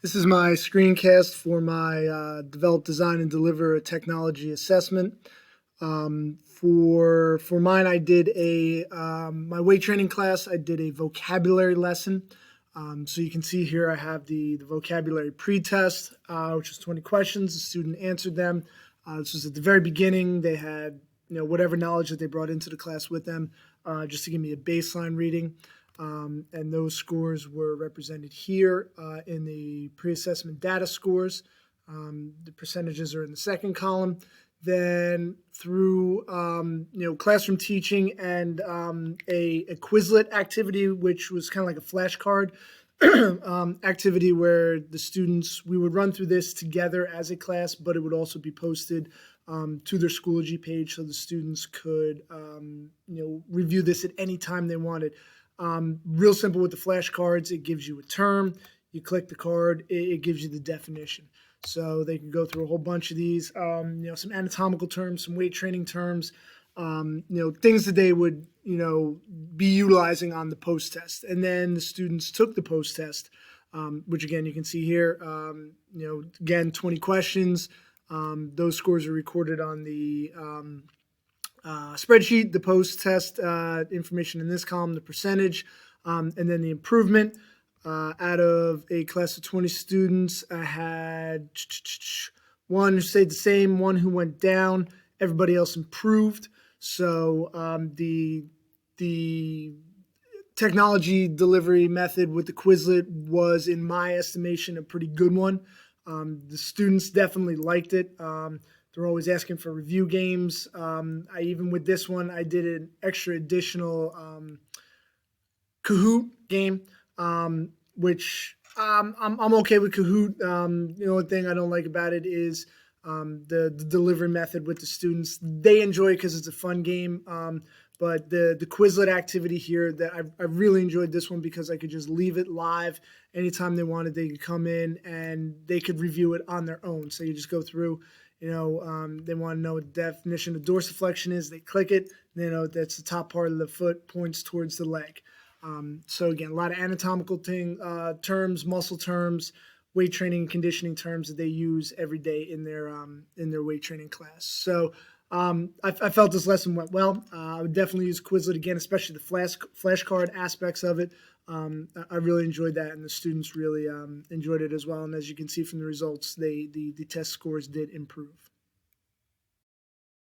This is my screencast for my develop, design, and deliver a technology assessment. For mine, I did a my weight training class. I did a vocabulary lesson. So you can see here I have the vocabulary pretest, which was 20 questions. The student answered them. This was at the very beginning. They had whatever knowledge that they brought into the class with them, just to give me a baseline reading. And those scores were represented here in the pre-assessment data scores. The percentages are in the second column. Then through classroom teaching and a Quizlet activity, which was kind of like a flashcard activity where the students, we would run through this together as a class, but it would also be posted to their Schoology page so the students could review this at any time they wanted. Real simple with the flashcards. It gives you a term. You click the card. It gives you the definition. So they can go through a whole bunch of these, some anatomical terms, some weight training terms, things that they would, be utilizing on the post test. And then the students took the post test, which again, you can see here, again, 20 questions. Those scores are recorded on the spreadsheet, the post test information in this column, the percentage, and then the improvement. Out of a class of 20 students, I had one who stayed the same, one who went down, everybody else improved. So the technology delivery method with the Quizlet was, in my estimation, a pretty good one. The students definitely liked it. They're always asking for review games. Even with this one, I did an extra additional Kahoot game, which I'm okay with Kahoot. The only thing I don't like about it is the delivery method with the students. They enjoy it because it's a fun game. But the Quizlet activity here, that I really enjoyed this one because I could just leave it live anytime they wanted. They could come in and they could review it on their own. So you just go through. They want to know what the definition of dorsiflexion is. They click it. That's the top part of the foot points towards the leg. So again, a lot of anatomical terms, muscle terms, weight training and conditioning terms that they use every day in their weight training class. So I felt this lesson went well. I would definitely use Quizlet again, especially the flashcard aspects of it. I really enjoyed that, and the students really enjoyed it as well. And as you can see from the results, the test scores did improve.